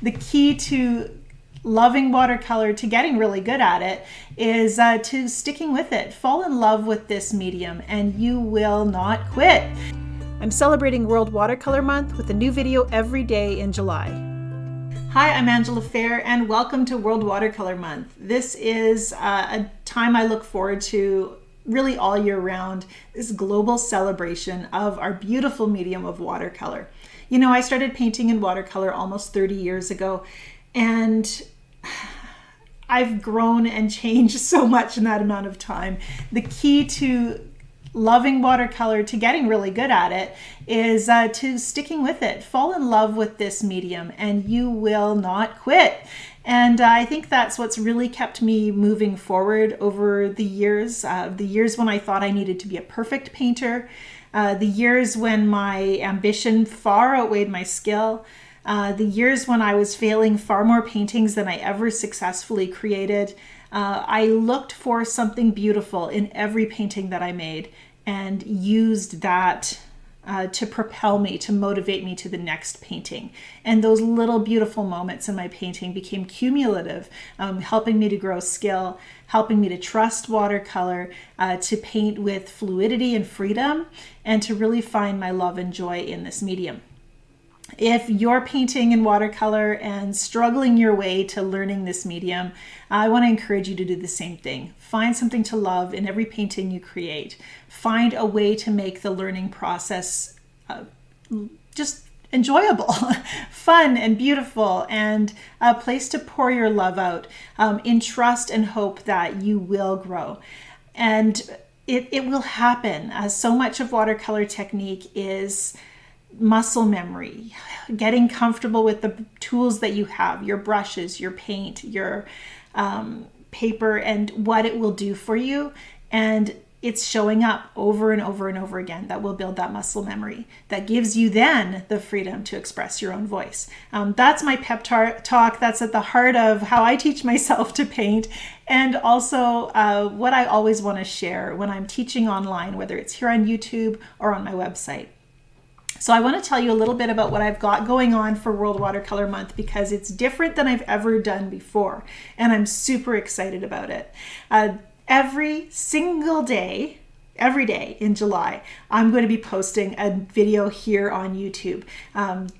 The key to loving watercolor, to getting really good at it, is to sticking with it. Fall in love with this medium and you will not quit. I'm celebrating World Watercolor Month with a new video every day in July. Hi, I'm Angela Fair and welcome to World Watercolor Month. This is a time I look forward to really all year round, this global celebration of our beautiful medium of watercolor. You know, I started painting in watercolor almost 30 years ago, and I've grown and changed so much in that amount of time. The key to loving watercolor, to getting really good at it, is to sticking with it. Fall in love with this medium and you will not quit. And I think that's what's really kept me moving forward over the years when I thought I needed to be a perfect painter, the years when my ambition far outweighed my skill, the years when I was failing far more paintings than I ever successfully created. I looked for something beautiful in every painting that I made and used that to propel me, to motivate me to the next painting. And those little beautiful moments in my painting became cumulative, helping me to grow skill, helping me to trust watercolor, to paint with fluidity and freedom, and to really find my love and joy in this medium. If you're painting in watercolor and struggling your way to learning this medium, I want to encourage you to do the same thing. Find something to love in every painting you create. Find a way to make the learning process just enjoyable, fun and beautiful, and a place to pour your love out in trust and hope that you will grow. And it will happen. So much of watercolor technique is muscle memory, getting comfortable with the tools that you have, your brushes, your paint, your paper, and what it will do for you. And it's showing up over and over and over again that will build that muscle memory that gives you then the freedom to express your own voice. That's my pep talk. That's at the heart of how I teach myself to paint, and also what I always want to share when I'm teaching online, whether it's here on YouTube or on my website. So I want to tell you a little bit about what I've got going on for World Watercolor Month, because it's different than I've ever done before, and I'm super excited about it. Every single day, every day in July, I'm going to be posting a video here on YouTube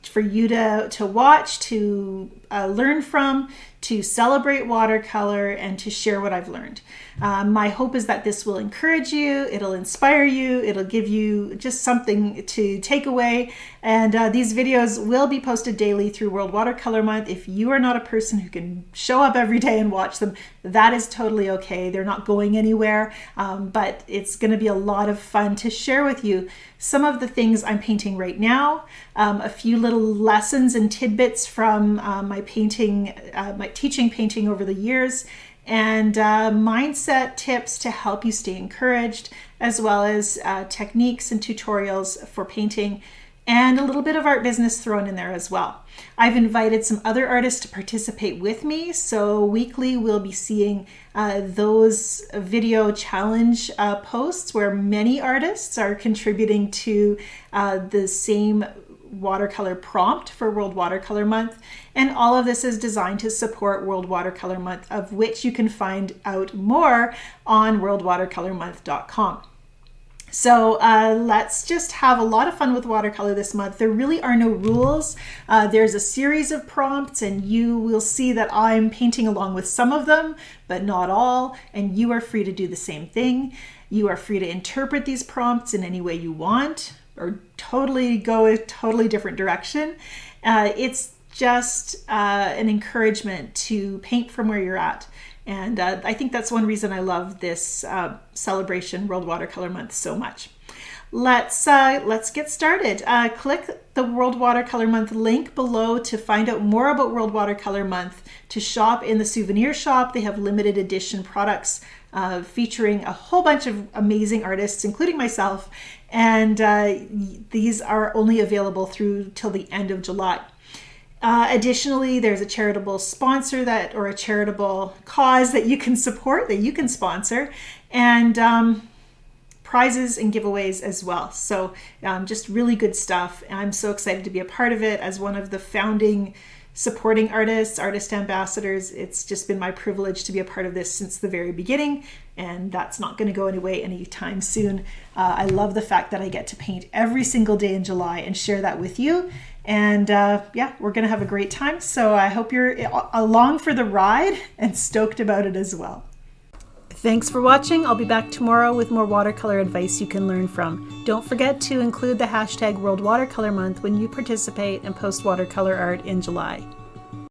for you to watch, to learn from, to celebrate watercolor, and to share what I've learned. My hope is that this will encourage you, it'll inspire you, it'll give you just something to take away. And these videos will be posted daily through World Watercolor Month. If you are not a person who can show up every day and watch them, that is totally okay. They're not going anywhere, but it's going to be a lot of fun to share with you some of the things I'm painting right now, a few little lessons and tidbits from my teaching painting over the years, and mindset tips to help you stay encouraged, as well as techniques and tutorials for painting, and a little bit of art business thrown in there as well. I've invited some other artists to participate with me, so weekly we'll be seeing those video challenge posts where many artists are contributing to the same watercolor prompt for World Watercolor Month. And all of this is designed to support World Watercolor Month, of which you can find out more on worldwatercolormonth.com. So let's just have a lot of fun with watercolor this month. There really are no rules. There's a series of prompts, and you will see that I'm painting along with some of them, but not all, and you are free to do the same thing. You are free to interpret these prompts in any way you want, or totally go a totally different direction. It's just an encouragement to paint from where you're at. And I think that's one reason I love this celebration, World Watercolor Month, so much. Let's get started. Click the World Watercolor Month link below to find out more about World Watercolor Month, to shop in the souvenir shop. They have limited edition products featuring a whole bunch of amazing artists, including myself. And these are only available through till the end of July. Additionally, there's a charitable sponsor or a charitable cause that you can support, that you can sponsor, and prizes and giveaways as well. So just really good stuff. I'm so excited to be a part of it as one of the founding supporting artists, artist ambassadors. It's just been my privilege to be a part of this since the very beginning, and that's not going to go away anytime soon. I love the fact that I get to paint every single day in July and share that with you. And yeah, we're going to have a great time. So I hope you're along for the ride and stoked about it as well. Thanks for watching. I'll be back tomorrow with more watercolor advice you can learn from. Don't forget to include the hashtag World Watercolor Month when you participate and post watercolor art in July.